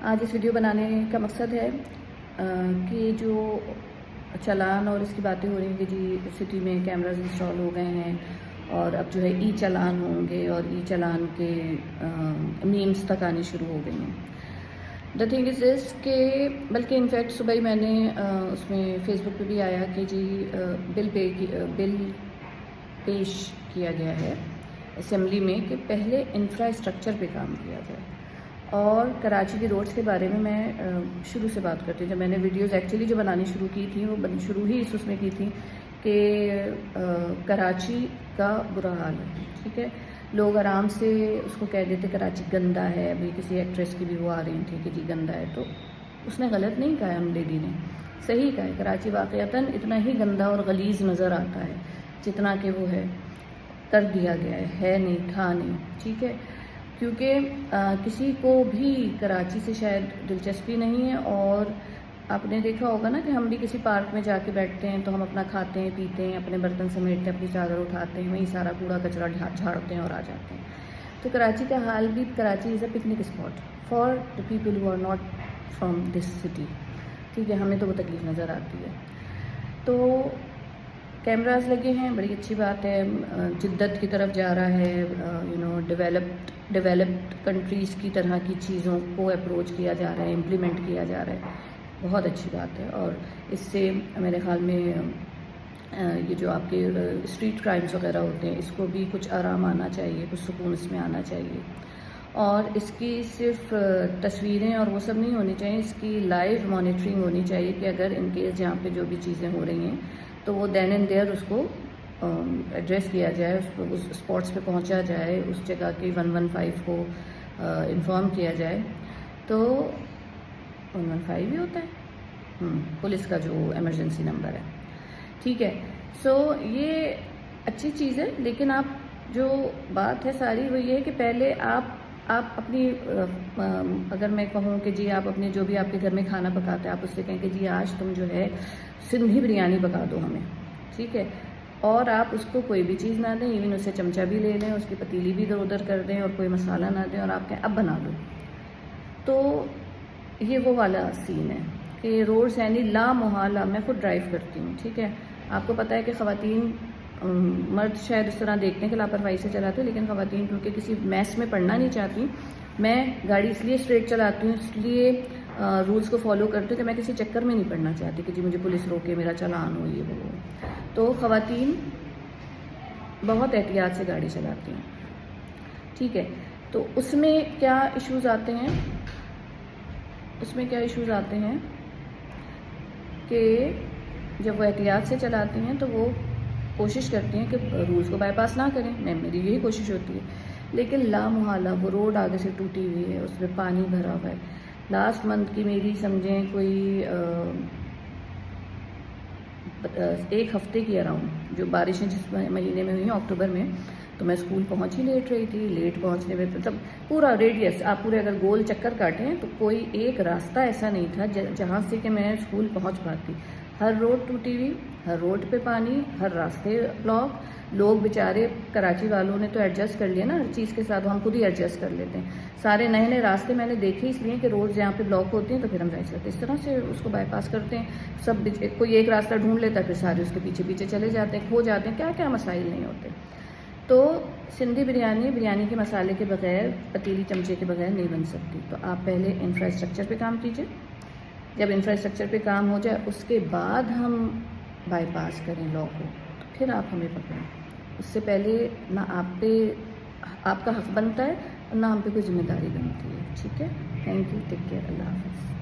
آج اس ویڈیو بنانے کا مقصد ہے کہ جو چالان اور اس کی باتیں ہو رہی ہیں کہ جی سٹی میں کیمراز انسٹال ہو گئے ہیں اور اب جو ہے ای چالان ہوں گے اور ای چالان کے میمز تک آنی شروع ہو گئی ہیں. دا تھنگ از دس کہ بلکہ انفیکٹ صبح ہی میں نے اس میں فیس بک پہ بھی آیا کہ جی بل پیش کیا گیا ہے اسمبلی میں کہ پہلے انفراسٹرکچر پہ کام کیا جائے. اور کراچی کی روڈز کے بارے میں شروع سے بات کرتی ہوں. جب میں نے ویڈیوز ایکچولی جو بنانی شروع کی تھیں وہ شروع ہی اس میں کی تھی کہ کراچی کا برا حال ہے. ٹھیک ہے, لوگ آرام سے اس کو کہہ دیتے کراچی گندا ہے. ابھی کسی ایکٹریس کی بھی وہ آ رہی تھی کہ جی گندا ہے, تو اس نے غلط نہیں کہا ہے, ان لیڈی نے صحیح کہا ہے. کراچی واقعتاً اتنا ہی گندا اور غلیظ نظر آتا ہے جتنا کہ وہ ہے کر دیا گیا ہے نہیں تھا نہیں. ٹھیک ہے, کیونکہ کسی کو بھی کراچی سے شاید دلچسپی نہیں ہے. اور آپ نے دیکھا ہوگا نا کہ ہم بھی کسی پارک میں جا کے بیٹھتے ہیں تو ہم اپنا کھاتے ہیں پیتے ہیں, اپنے برتن سمیٹتے ہیں, اپنی چادر اٹھاتے ہیں, وہیں سارا کوڑا کچرا جھاڑتے ہیں اور آ جاتے ہیں. تو کراچی کا حال بھی, Karachi is a picnic spot for the people who are not from this city. ٹھیک ہے, ہمیں تو وہ تکلیف نظر آتی ہے. تو کیمراز لگے ہیں, بڑی اچھی بات ہے. جدت کی طرف جا رہا ہے, ڈیولپڈ کنٹریز کی طرح کی چیزوں کو اپروچ کیا جا رہا ہے, امپلیمنٹ کیا جا رہا ہے. بہت اچھی بات ہے. اور اس سے میرے خیال میں یہ جو آپ کے اسٹریٹ کرائمز وغیرہ ہوتے ہیں اس کو بھی کچھ آرام آنا چاہیے, کچھ سکون اس میں آنا چاہیے. اور اس کی صرف تصویریں اور وہ سب نہیں ہونی چاہیے, اس کی لائیو مانیٹرنگ ہونی چاہیے کہ اگر ان کیس جہاں پہ جو بھی چیزیں ہو رہی ہیں تو وہ دین اینڈ دیئر اس کو ایڈریس کیا جائے, اس کو اس اسپاٹس پہ پہنچا جائے, اس جگہ کی 115 کو انفارم کیا جائے. تو 115 ہی ہوتا ہے پولیس کا جو ایمرجنسی نمبر ہے. ٹھیک ہے, سو یہ اچھی چیز ہے. لیکن آپ جو بات ہے ساری وہ یہ ہے کہ پہلے آپ اپنی اگر میں کہوں کہ جی آپ اپنے جو بھی آپ کے گھر میں کھانا پکاتے ہیں آپ اس سے کہیں کہ جی آج تم جو ہے سندھی بریانی پکا دو ہمیں. ٹھیک ہے, اور آپ اس کو کوئی بھی چیز نہ دیں, ایون اسے چمچہ بھی لے لیں, اس کی پتیلی بھی ادھر ادھر کر دیں اور کوئی مسالہ نہ دیں اور آپ کہیں اب بنا دو. تو یہ وہ والا سین ہے کہ روڈز یعنی لا محالہ. میں خود ڈرائیو کرتی ہوں. ٹھیک ہے, آپ کو پتہ ہے کہ خواتین, مرد شاید اس طرح دیکھتے ہیں کہ لاپرواہی سے چلاتے ہیں, لیکن خواتین کیونکہ کسی میس میں پڑنا نہیں چاہتی, میں گاڑی اس لیے اسٹریٹ چلاتی ہوں, اس لیے رولز کو فالو کرتی ہوں کہ میں کسی چکر میں نہیں پڑنا چاہتی کہ جی مجھے پولیس روکے, میرا چلان ہو, یہ وہ. تو خواتین بہت احتیاط سے گاڑی چلاتی ہیں. ٹھیک ہے, تو اس میں کیا ایشوز آتے ہیں, کہ جب وہ احتیاط سے چلاتی ہیں تو وہ کوشش کرتی ہیں کہ رولز کو بائی پاس نہ کریں. میری یہی کوشش ہوتی ہے. لیکن لا محالہ وہ روڈ آگے سے ٹوٹی ہوئی ہے, اس میں پانی بھرا ہوا ہے. لاسٹ منتھ کی میری سمجھیں کوئی 1 ہفتے کی اراؤنڈ جو بارشیں جس مہینے میں ہوئی ہیں اکتوبر میں, تو میں اسکول پہنچ ہی لیٹ رہی تھی. لیٹ پہنچنے میں مطلب پورا ریڈیس آپ پورے اگر گول چکر کاٹیں تو کوئی ایک راستہ ایسا نہیں تھا جہاں سے کہ میں اسکول پہنچ پاتی. ہر روڈ ٹوٹی ہوئی, ہر روڈ پہ پانی, ہر راستے بلاک. لوگ بیچارے کراچی والوں نے تو ایڈجسٹ کر لیا نا ہر چیز کے ساتھ, ہم خود ہی ایڈجسٹ کر لیتے ہیں. سارے نئے نئے راستے میں نے دیکھے اس لیے کہ روڈز یہاں پہ بلاک ہوتی ہیں تو پھر ہم ظاہر کرتے اس طرح سے اس کو بائی پاس کرتے ہیں. سب کوئی ایک راستہ ڈھونڈ لیتا ہے, پھر سارے اس کے پیچھے پیچھے چلے جاتے ہیں, کھو جاتے ہیں, کیا کیا مسائل نہیں ہوتے. تو سندھی بریانی کے مسالے کے بغیر, پتیلی چمچے کے بغیر نہیں بن سکتی. تو آپ پہلے انفراسٹرکچر پہ کام کیجئے. جب انفراسٹرکچر پہ کام ہو جائے اس کے بعد ہم بائی پاس کریں لا کو, تو پھر آپ ہمیں پکڑیں. اس سے پہلے نہ آپ کا حق بنتا ہے اور نہ ہم پہ کوئی ذمہ داری بنتی ہے. ٹھیک ہے, تھینک یو, ٹیک کیئر, اللہ حافظ.